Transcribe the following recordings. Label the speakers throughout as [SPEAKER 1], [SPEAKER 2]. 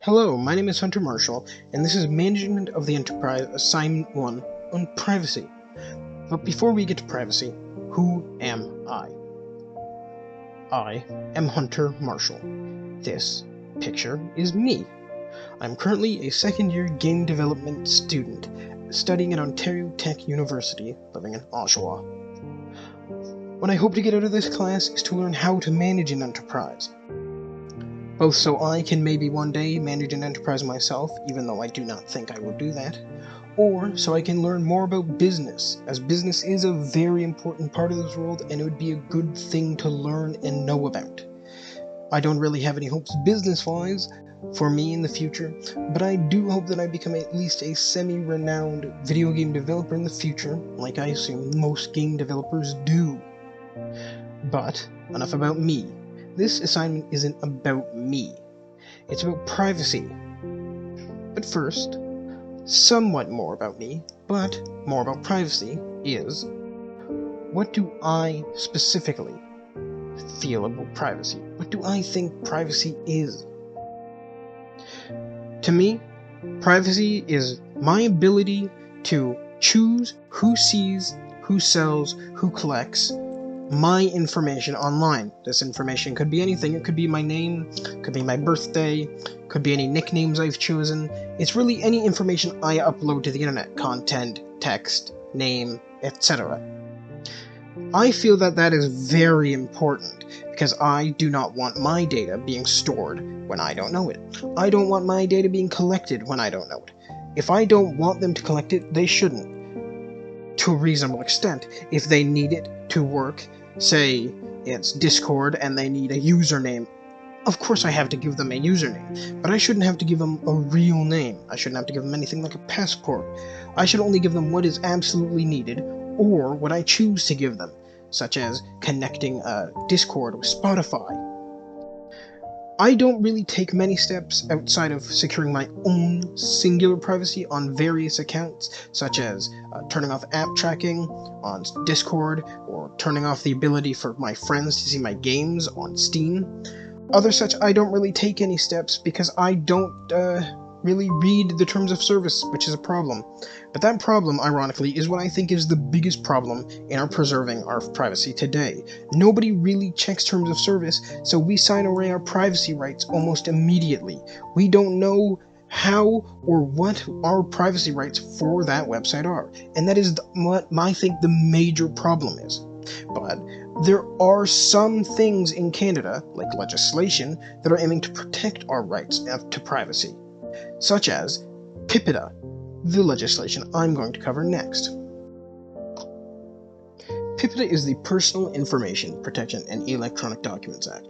[SPEAKER 1] Hello, my name is Hunter Marshall, and this is Management of the Enterprise Assignment 1 on Privacy. But before we get to privacy, who am I? I am Hunter Marshall. This picture is me. I'm currently a second-year game development student, studying at Ontario Tech University, living in Oshawa. What I hope to get out of this class is to learn how to manage an enterprise. Both so I can maybe one day manage an enterprise myself, even though I do not think I will do that, or so I can learn more about business, as business is a very important part of this world and it would be a good thing to learn and know about. I don't really have any hopes business-wise for me in the future, but I do hope that I become at least a semi-renowned video game developer in the future, like I assume most game developers do. But enough about me. This assignment isn't about me. It's about privacy. But first, somewhat more about me, but more about privacy, is what do I specifically feel about privacy? What do I think privacy is? To me, privacy is my ability to choose who sees, who sells, who collects my information online. This information could be anything. It could be my name, could be my birthday, could be any nicknames I've chosen. It's really any information I upload to the internet, content, text, name, etc. I feel that that is very important because I do not want my data being stored when I don't know it. I don't want my data being collected when I don't know it. If I don't want them to collect it, they shouldn't. To a reasonable extent. If they need it to work, say it's Discord and they need a username, of course I have to give them a username, but I shouldn't have to give them a real name. I shouldn't have to give them anything like a passport. I should only give them what is absolutely needed, or what I choose to give them, such as connecting Discord with Spotify. I don't really take many steps outside of securing my own singular privacy on various accounts, such as turning off app tracking on Discord, or turning off the ability for my friends to see my games on Steam. Other such, I don't really take any steps because I don't really read the terms of service, which is a problem. But that problem, ironically, is what I think is the biggest problem in our preserving our privacy today. Nobody really checks terms of service, so we sign away our privacy rights almost immediately. We don't know how or what our privacy rights for that website are, and that is what I think the major problem is. But there are some things in Canada, like legislation, that are aiming to protect our rights to privacy, such as PIPEDA, the legislation I'm going to cover next. PIPEDA is the Personal Information Protection and Electronic Documents Act.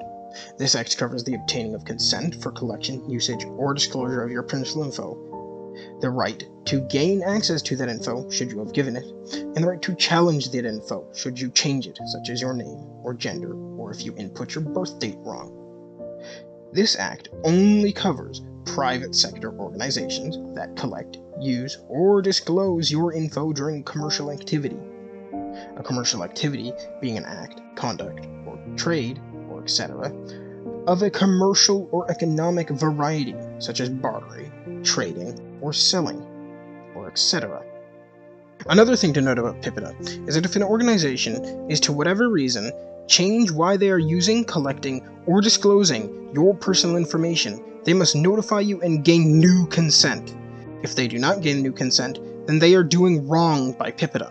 [SPEAKER 1] This act covers the obtaining of consent for collection, usage, or disclosure of your personal info, the right to gain access to that info, should you have given it, and the right to challenge that info, should you change it, such as your name, or gender, or if you input your birth date wrong. This act only covers private sector organizations that collect, use, or disclose your info during commercial activity. A commercial activity being an act, conduct, or trade, or etc., of a commercial or economic variety, such as bartering, trading, or selling, or etc. Another thing to note about PIPEDA is that if an organization is to whatever reason change why they are using, collecting, or disclosing your personal information, they must notify you and gain new consent. If they do not gain new consent, then they are doing wrong by PIPEDA.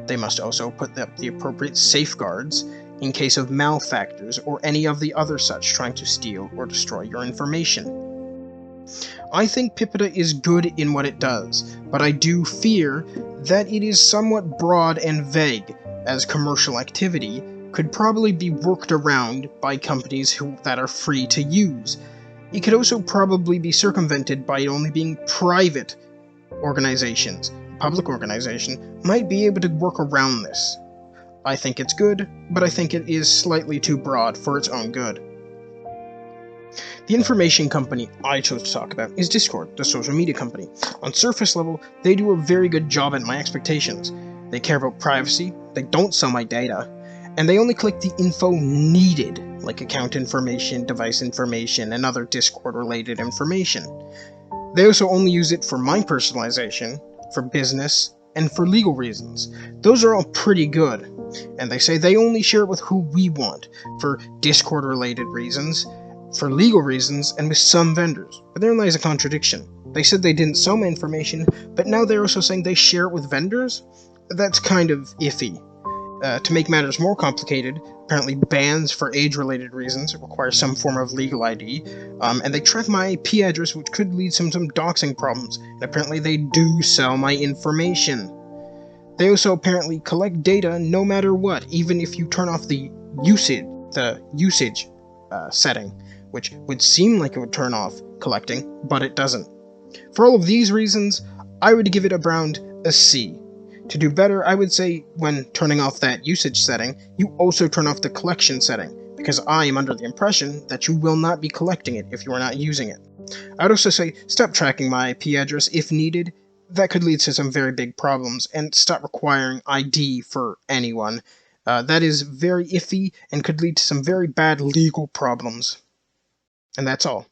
[SPEAKER 1] They must also put up the appropriate safeguards in case of malefactors or any of the other such trying to steal or destroy your information. I think PIPEDA is good in what it does, but I do fear that it is somewhat broad and vague, as commercial activity could probably be worked around by companies that are free to use. It could also probably be circumvented by it only being private organizations. A public organization might be able to work around this. I think it's good, but I think it is slightly too broad for its own good. The information company I chose to talk about is Discord, the social media company. On surface level, they do a very good job at my expectations. They care about privacy, they don't sell my data, and they only collect the info needed, like account information, device information, and other Discord-related information. They also only use it for my personalization, for business, and for legal reasons. Those are all pretty good, and they say they only share it with who we want, for Discord-related reasons, for legal reasons, and with some vendors. But therein lies a contradiction. They said they didn't sell my information, but now they're also saying they share it with vendors? That's kind of iffy. To make matters more complicated, apparently bans for age-related reasons require some form of legal ID, and they track my IP address, which could lead to some doxing problems, and apparently they do sell my information. They also apparently collect data no matter what, even if you turn off the usage setting, which would seem like it would turn off collecting, but it doesn't. For all of these reasons, I would give it around a C. To do better, I would say when turning off that usage setting, you also turn off the collection setting, because I am under the impression that you will not be collecting it if you are not using it. I would also say stop tracking my IP address if needed. That could lead to some very big problems, and stop requiring ID for anyone. That is very iffy and could lead to some very bad legal problems. And that's all.